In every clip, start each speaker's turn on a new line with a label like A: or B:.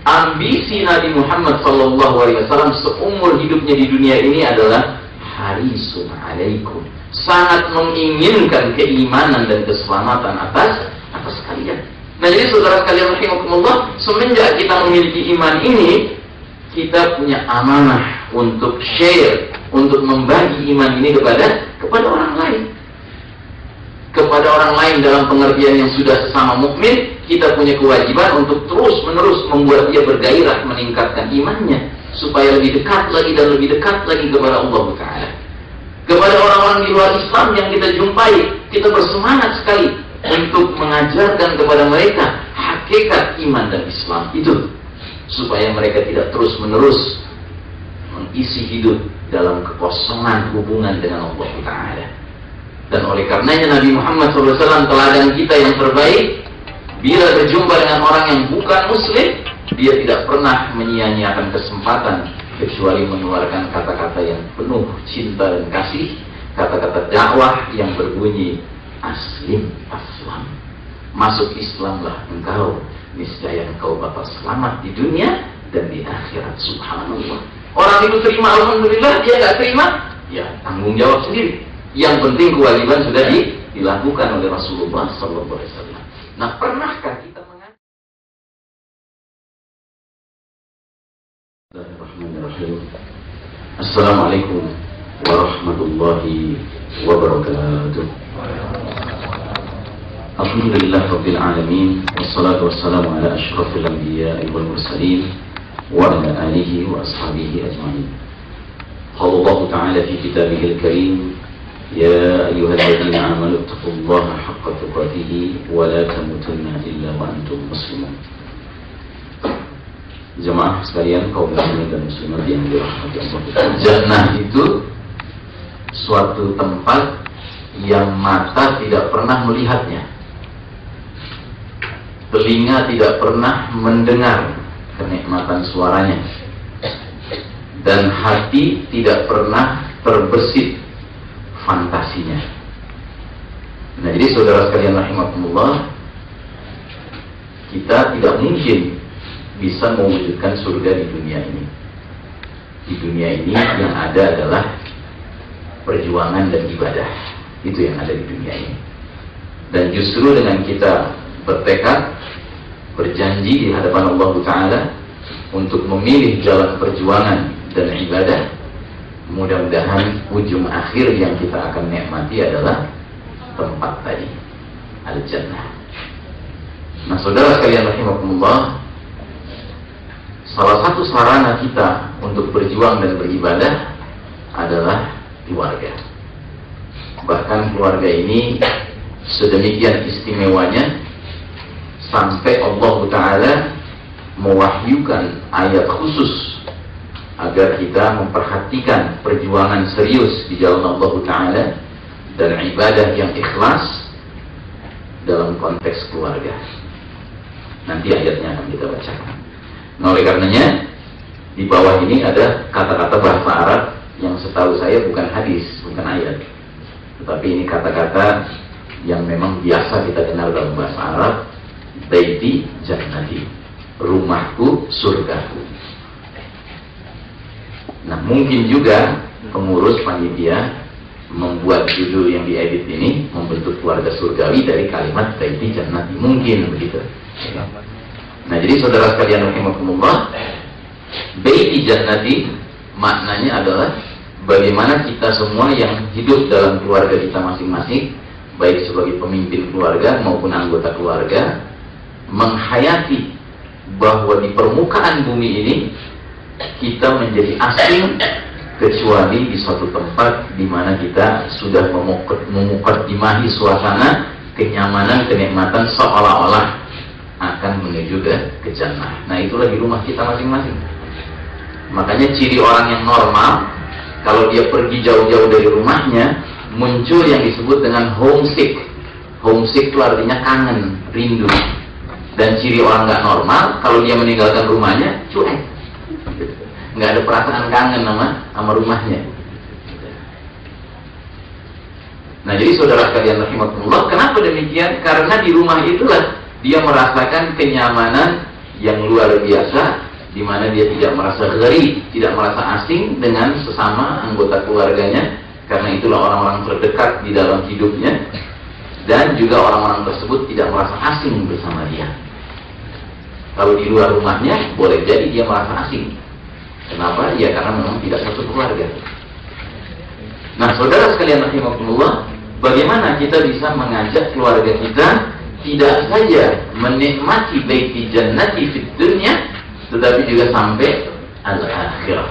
A: ambisi Nabi Muhammad SAW seumur hidupnya di dunia ini adalah harisun alaikum, sangat menginginkan keimanan dan keselamatan atas kalian. Nah, jadi saudara sekalian rahimakumullah, semenjak kita memiliki iman ini, kita punya amanah untuk share, untuk membagi iman ini kepada orang lain. Kepada orang lain dalam pengertian yang sudah sesama mukmin, kita punya kewajiban untuk terus-menerus membuat dia bergairah meningkatkan imannya supaya lebih dekat lagi dan lebih dekat lagi kepada Allah Ta'ala. Kepada orang-orang di luar Islam yang kita jumpai, kita bersemangat sekali untuk mengajarkan kepada mereka hakikat iman dan Islam itu, supaya mereka tidak terus-menerus mengisi hidup dalam kekosongan hubungan dengan Allah Ta'ala. Dan oleh karenanya Nabi Muhammad SAW, teladan kita yang terbaik, bila berjumpa dengan orang yang bukan muslim, dia tidak pernah menyia-nyiakan kesempatan kecuali mengeluarkan kata-kata yang penuh cinta dan kasih, kata-kata dakwah yang berbunyi aslim aslam, masuk Islamlah engkau, niscaya engkau bakal selamat di dunia dan di akhirat. Subhanallah. Orang itu terima, alhamdulillah. Dia nggak terima, ya tanggung jawab sendiri. Yang penting kewajiban sudah dilakukan oleh Rasulullah SAW. Nah, pernahkah kita mengajar? Assalamualaikum warahmatullahi wabarakatuh. Alhamdulillah Rabbil Alamin, wassalatu wassalamu ala ashrafil anbiya'i wal mursalin wa ala alihi wa ashabihi ajma'in. Qala Allah Ta'ala fi kitabihil karim, ya ayyuhalladzina amanu ittaqullaha haqqa tuqatih wa la tamutunna illa wa antum muslimun. Jemaah sekalian, kaum muslimin dan muslimat yang dirahmati Allah. Jannah itu suatu tempat yang mata tidak pernah melihatnya, telinga tidak pernah mendengar kenikmatan suaranya, dan hati tidak pernah terbersit fantasinya. Nah, jadi saudara sekalian rahimakumullah, kita tidak mungkin bisa mewujudkan surga di dunia ini. Di dunia ini yang ada adalah perjuangan dan ibadah. Itu yang ada di dunia ini. Dan justru dengan kita bertekad, berjanji di hadapan Allah Ta'ala untuk memilih jalan perjuangan dan ibadah, mudah-mudahan ujung akhir yang kita akan nikmati adalah tempat tadi, al-jannah. Nah, saudara sekalian rahimakumullah, salah satu sarana kita untuk berjuang dan beribadah adalah keluarga. Bahkan keluarga ini sedemikian istimewanya sampai Allah Ta'ala mewahyukan ayat khusus agar kita memperhatikan perjuangan serius di jalan Allah Ta'ala dan ibadah yang ikhlas dalam konteks keluarga. Nanti ayatnya akan kita bacakan. Nah, oleh karenanya di bawah ini ada kata-kata bahasa Arab yang setahu saya bukan hadis, bukan ayat, tetapi ini kata-kata yang memang biasa kita kenal dalam bahasa Arab. Baiti jannati, rumahku surgaku. Nah, mungkin juga pengurus panitia membuat judul yang diedit ini membentuk keluarga surgawi dari kalimat baiti jannati, mungkin begitu. Nah, jadi saudara sekalian rahimakumullah, baiti jannati maknanya adalah bagaimana kita semua yang hidup dalam keluarga kita masing-masing, baik sebagai pemimpin keluarga maupun anggota keluarga, menghayati bahwa di permukaan bumi ini kita menjadi asing kecuali di suatu tempat di mana kita sudah memukaddimahi suasana kenyamanan, kenikmatan seolah-olah akan menuju ke jannah. Nah, itulah di rumah kita masing-masing. Makanya ciri orang yang normal, kalau dia pergi jauh-jauh dari rumahnya, muncul yang disebut dengan homesick. Homesick itu artinya kangen, rindu. Dan ciri orang nggak normal, kalau dia meninggalkan rumahnya, cuek, nggak ada perasaan kangen sama rumahnya. Nah, jadi saudara sekalian rahimakumullah, kenapa demikian? Karena di rumah itulah dia merasakan kenyamanan yang luar biasa, di mana dia tidak merasa gharib, tidak merasa asing dengan sesama anggota keluarganya, karena itulah orang-orang terdekat di dalam hidupnya, dan juga orang-orang tersebut tidak merasa asing bersama dia. Kalau di luar rumahnya, boleh jadi dia merasa asing. Kenapa? Ya karena memang tidak satu keluarga. Nah, saudara sekalian rahimakumullah, bagaimana kita bisa mengajak keluarga kita tidak saja menikmati baiti jannati fid dunya, tetapi juga sampai al-akhirah.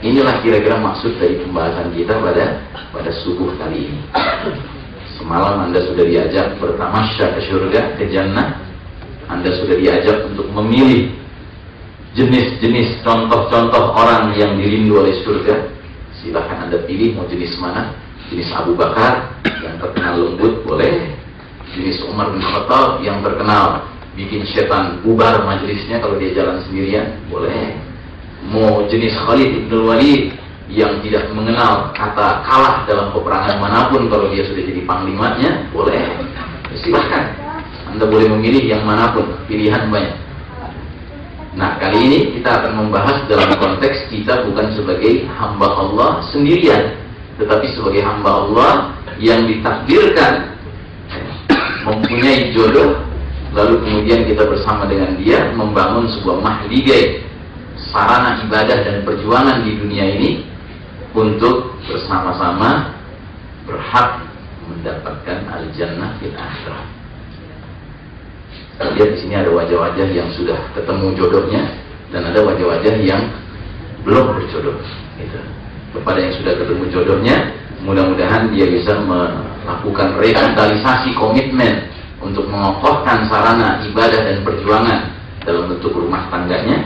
A: Inilah kira-kira maksud dari pembahasan kita pada subuh kali ini. Semalam Anda sudah diajak bertamasya ke surga, ke jannah. Anda sudah diajak untuk memilih jenis-jenis contoh-contoh orang yang dirindu oleh surga. Silahkan Anda pilih mau jenis mana. Jenis Abu Bakar yang terkenal lembut, boleh. Jenis Umar bin Khattab yang terkenal bikin setan bubar majelisnya kalau dia jalan sendirian, boleh. Mau jenis Khalid bin Walid yang tidak mengenal kata kalah dalam peperangan manapun kalau dia sudah jadi panglimanya, boleh. Silahkan Anda boleh memilih yang manapun, pilihan banyak. Nah, kali ini kita akan membahas dalam konteks kita bukan sebagai hamba Allah sendirian, tetapi sebagai hamba Allah yang ditakdirkan mempunyai jodoh, lalu kemudian kita bersama dengan dia membangun sebuah mahligai, sarana ibadah dan perjuangan di dunia ini untuk bersama-sama berhak mendapatkan al-jannah fil akhirah. Lihat di sini ada wajah-wajah yang sudah ketemu jodohnya dan ada wajah-wajah yang belum berjodoh. Gitu. Kepada yang sudah ketemu jodohnya, mudah-mudahan dia bisa melakukan revitalisasi komitmen untuk mengokohkan sarana ibadah dan perjuangan dalam bentuk rumah tangganya.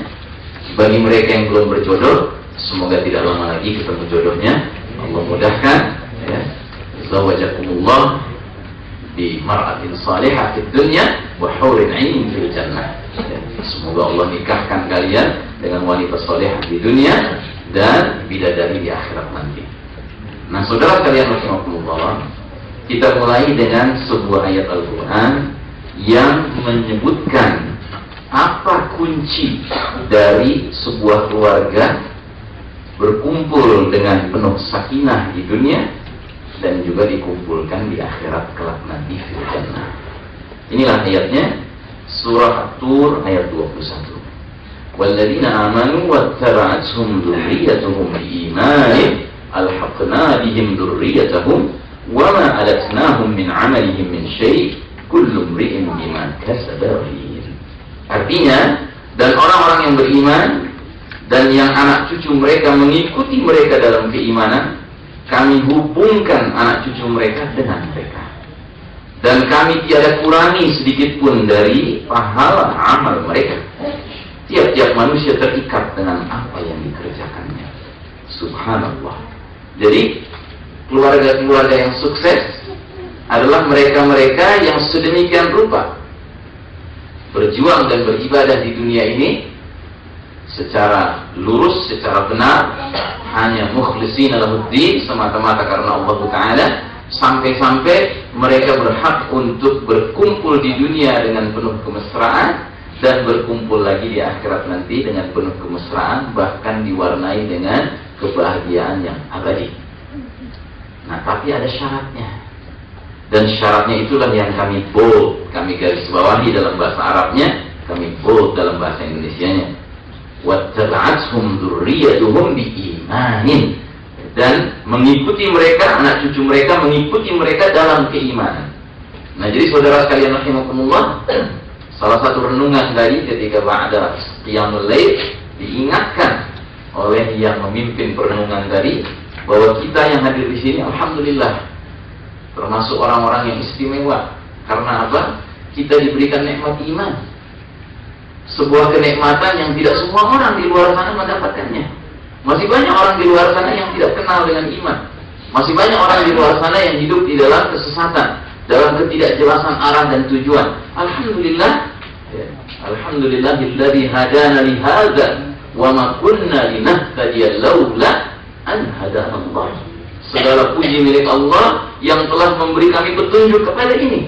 A: Bagi mereka yang belum berjodoh, semoga tidak lama lagi ketemu jodohnya. Allah mudahkan. Ya. Zawajakumullah bi mar'atin salihah fid dunya wa haurin 'ain fil jannah. Ya. Semoga Allah nikahkan kalian dengan wanita salihah di dunia dan bidadari di akhirat nanti. Nah, saudara kalian rahimakumullah, kita mulai dengan sebuah ayat Al-Quran yang menyebutkan apa kunci dari sebuah keluarga berkumpul dengan penuh sakinah di dunia dan juga dikumpulkan di akhirat kelak nanti fil jannah. Inilah ayatnya, surah At-Tur ayat 21. Walladzina amanu wattaba'athum dzurriyyatuhum biimanin alhaqna bihim dzurriyyatahum wama alatnahum min 'amalihim min syai' kullu imri'in bima kasaba rahin. Artinya, dan orang-orang yang beriman dan yang anak cucu mereka mengikuti mereka dalam keimanan, kami hubungkan anak cucu mereka dengan mereka, dan kami tiada kurangi sedikit pun dari pahala amal mereka. Tiap-tiap manusia terikat dengan apa yang dikerjakannya. Subhanallah. Jadi keluarga-keluarga yang sukses adalah mereka-mereka yang sedemikian rupa berjuang dan beribadah di dunia ini secara lurus, secara benar, hanya mukhlishina lahuddin, semata-mata karena Allah Ta'ala, sampai-sampai mereka berhak untuk berkumpul di dunia dengan penuh kemesraan dan berkumpul lagi di akhirat nanti dengan penuh kemesraan, bahkan diwarnai dengan kebahagiaan yang abadi. Nah, tapi ada syaratnya. Dan syaratnya itulah yang kami bold, kami garis bawahi dalam bahasa Arabnya, kami bold dalam bahasa Indonesianya. Wattaba'athum dzurriyyatuhum biimanin, dan mengikuti mereka, anak cucu mereka mengikuti mereka dalam keimanan. Nah, jadi saudara sekalian rahimakumullah, salah satu renungan tadi ketika ba'da qiyamul lail diingatkan oleh yang memimpin perenungan tadi bahwa kita yang hadir di sini alhamdulillah termasuk orang-orang yang istimewa. Karena apa? Kita diberikan nikmat iman, sebuah kenikmatan yang tidak semua orang di luar sana mendapatkannya. Masih banyak orang di luar sana yang tidak kenal dengan iman. Masih banyak orang di luar sana yang hidup di dalam kesesatan, dalam ketidakjelasan arah dan tujuan. Alhamdulillah, alhamdulillahilladzi hadana li hadza wa ma kunna linahtadiya laula an hadana Allah. Segala puji milik Allah yang telah memberi kami petunjuk kepada ini.